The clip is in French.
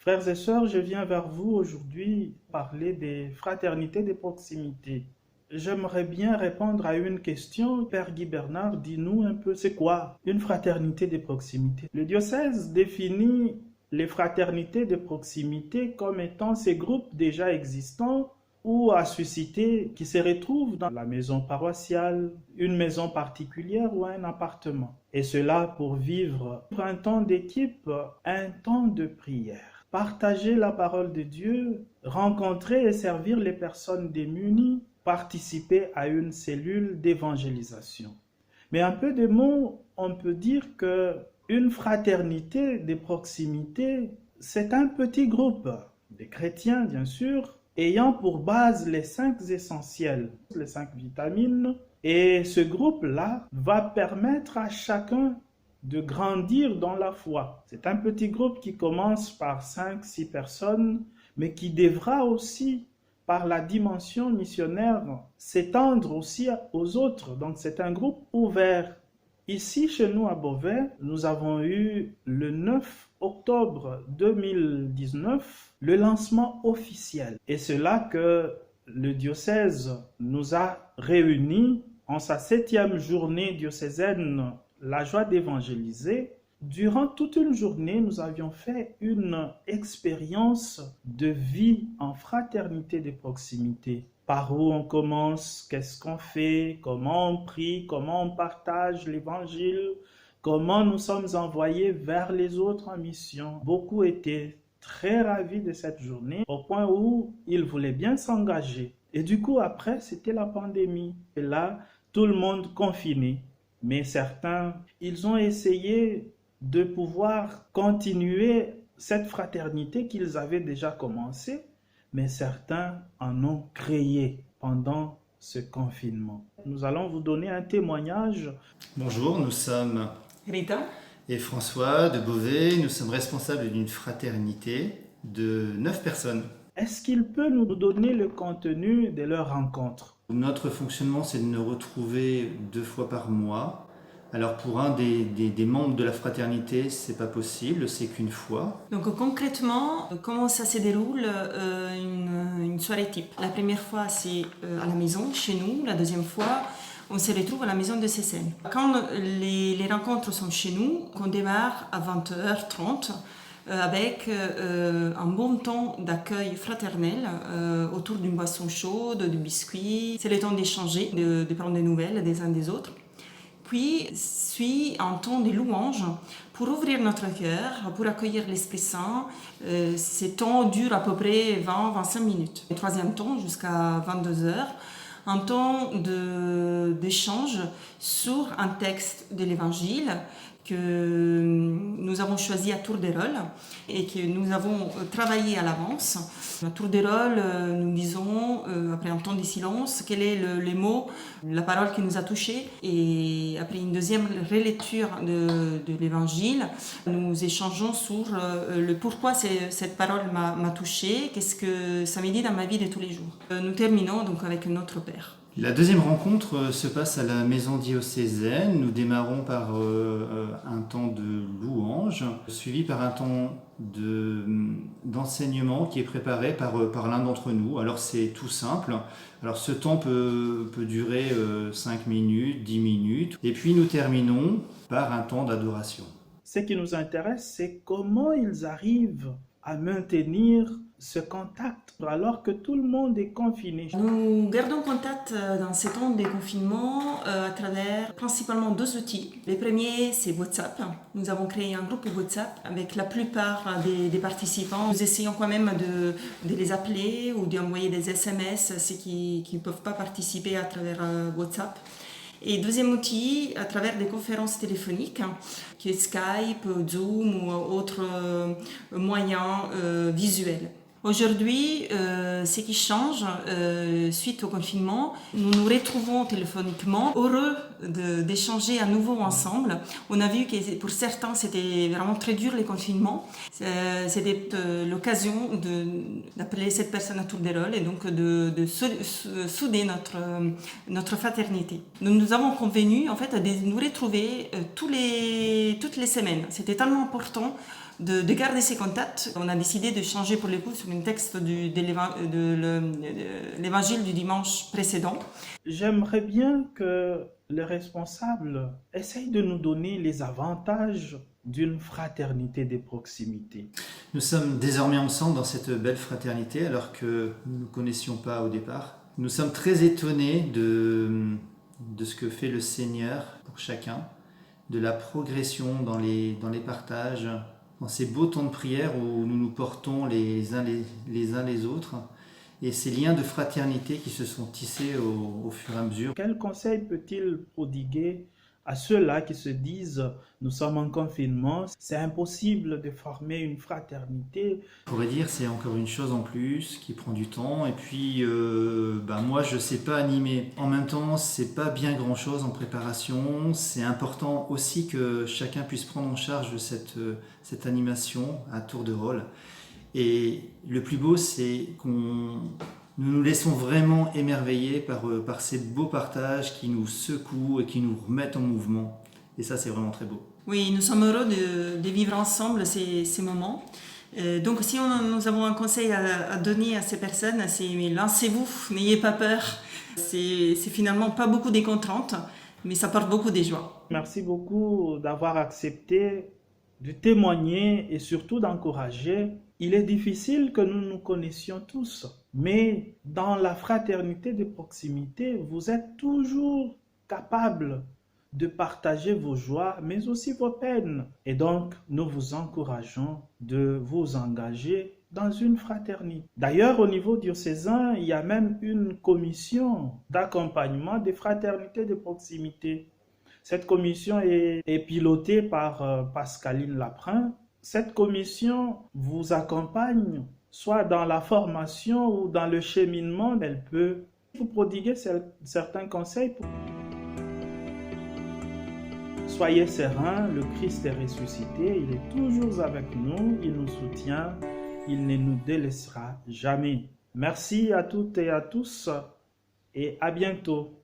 Frères et sœurs, je viens vers vous aujourd'hui parler des fraternités de proximité. J'aimerais bien répondre à une question. Père Guy Bernard, dis-nous un peu, c'est quoi une fraternité de proximité? Le diocèse définit les fraternités de proximité comme étant ces groupes déjà existants ou à susciter qui se retrouvent dans la maison paroissiale, une maison particulière ou un appartement. Et cela pour vivre un temps d'équipe, un temps de prière. Partager la parole de Dieu, rencontrer et servir les personnes démunies, participer à une cellule d'évangélisation. Mais un peu de mots, on peut dire que une fraternité de proximité, c'est un petit groupe de chrétiens, bien sûr, ayant pour base les 5 essentiels, les 5 vitamines. Et ce groupe-là va permettre à chacun de grandir dans la foi. C'est un petit groupe qui commence par 5-6 personnes, mais qui devra aussi, par la dimension missionnaire, s'étendre aussi aux autres. Donc c'est un groupe ouvert. Ici, chez nous à Beauvais, nous avons eu le 9 octobre 2019 le lancement officiel. Et c'est là que le diocèse nous a réunis en sa 7e journée diocésaine, la joie d'évangéliser. Durant toute une journée, nous avions fait une expérience de vie en fraternité de proximité. Par où on commence, qu'est-ce qu'on fait, comment on prie, comment on partage l'évangile, comment nous sommes envoyés vers les autres en mission. Beaucoup étaient très ravis de cette journée, au point où ils voulaient bien s'engager. Et du coup, après, c'était la pandémie. Et là, tout le monde confiné. Mais certains, ils ont essayé de pouvoir continuer cette fraternité qu'ils avaient déjà commencée, mais certains en ont créé pendant ce confinement. Nous allons vous donner un témoignage. Bonjour, nous sommes Rita et François de Beauvais. Nous sommes responsables d'une fraternité de 9 personnes. Est-ce qu'il peut nous donner le contenu de leur rencontre? Notre fonctionnement, c'est de nous retrouver 2 fois par mois. Alors pour un des membres de la fraternité, c'est pas possible, c'est qu'une fois. Donc concrètement, comment ça se déroule une soirée type? La première fois, c'est à la maison, chez nous. La deuxième fois, on se retrouve à la maison de Cécenne. Quand les rencontres sont chez nous, on démarre à 20h30 avec un bon temps d'accueil fraternel autour d'une boisson chaude, de biscuits. C'est le temps d'échanger, de prendre des nouvelles des uns des autres. Puis suit un temps de louange pour ouvrir notre cœur, pour accueillir l'Esprit Saint. Ces temps durent à peu près 20-25 minutes. Le troisième temps, jusqu'à 22h, un temps d'échange sur un texte de l'Évangile que nous avons choisi à tour de rôle et que nous avons travaillé à l'avance. À tour de rôle, nous disons, après un temps de silence, quel est le mot, la parole qui nous a touchés. Et après une deuxième relecture de l'Évangile, nous échangeons sur le pourquoi cette parole m'a touchée, qu'est-ce que ça me dit dans ma vie de tous les jours. Nous terminons donc avec notre Père. La deuxième rencontre se passe à la maison diocésaine. Nous démarrons par un temps de louange, suivi par un temps d'enseignement qui est préparé par l'un d'entre nous. Alors c'est tout simple. Alors ce temps peut durer 5 minutes, 10 minutes. Et puis nous terminons par un temps d'adoration. Ce qui nous intéresse, c'est comment ils arrivent à maintenir ce contact alors que tout le monde est confiné. Nous gardons contact dans ces temps de confinement à travers principalement 2 outils. Le premier, c'est WhatsApp. Nous avons créé un groupe WhatsApp avec la plupart des participants. Nous essayons quand même de les appeler ou d'envoyer des SMS, ceux qui ne peuvent pas participer à travers WhatsApp. Et deuxième outil, à travers des conférences téléphoniques, qui est Skype, Zoom ou autres moyens visuels. Aujourd'hui, ce qui change suite au confinement, nous nous retrouvons téléphoniquement, heureux d'échanger à nouveau ensemble. On a vu que pour certains, c'était vraiment très dur les confinements. C'était l'occasion d'appeler cette personne à tour de rôle et donc de souder notre fraternité. Nous avons convenu en fait de nous retrouver toutes les semaines. C'était tellement important de garder ces contacts. On a décidé de changer pour le coup sur un texte de l'évangile du dimanche précédent. J'aimerais bien que les responsables essayent de nous donner les avantages d'une fraternité de proximité. Nous sommes désormais ensemble dans cette belle fraternité alors que nous ne nous connaissions pas au départ. Nous sommes très étonnés de ce que fait le Seigneur pour chacun, de la progression dans les partages, dans ces beaux temps de prière où nous nous portons les uns les autres, et ces liens de fraternité qui se sont tissés au fur et à mesure. Quel conseil peut-il prodiguer à ceux-là qui se disent « nous sommes en confinement, c'est impossible de former une fraternité ». On pourrait dire c'est encore une chose en plus qui prend du temps, et puis moi je ne sais pas animer. En même temps c'est pas bien grand-chose en préparation, c'est important aussi que chacun puisse prendre en charge cette animation à tour de rôle. Et le plus beau c'est qu'on nous laissons vraiment émerveiller par ces beaux partages qui nous secouent et qui nous remettent en mouvement. Et ça, c'est vraiment très beau. Oui, nous sommes heureux de vivre ensemble ces moments. Donc si nous avons un conseil à donner à ces personnes, c'est lancez-vous, n'ayez pas peur. C'est finalement pas beaucoup des contraintes, mais ça porte beaucoup de joie. Merci beaucoup d'avoir accepté de témoigner et surtout d'encourager. Il est difficile que nous nous connaissions tous, mais dans la fraternité de proximité, vous êtes toujours capable de partager vos joies, mais aussi vos peines. Et donc, nous vous encourageons de vous engager dans une fraternité. D'ailleurs, au niveau diocésain, il y a même une commission d'accompagnement des fraternités de proximité. Cette commission est pilotée par Pascaline Laprin. Cette commission vous accompagne soit dans la formation ou dans le cheminement. Elle peut vous prodiguer certains conseils. Soyez sereins, le Christ est ressuscité, il est toujours avec nous, il nous soutient, il ne nous délaissera jamais. Merci à toutes et à tous et à bientôt.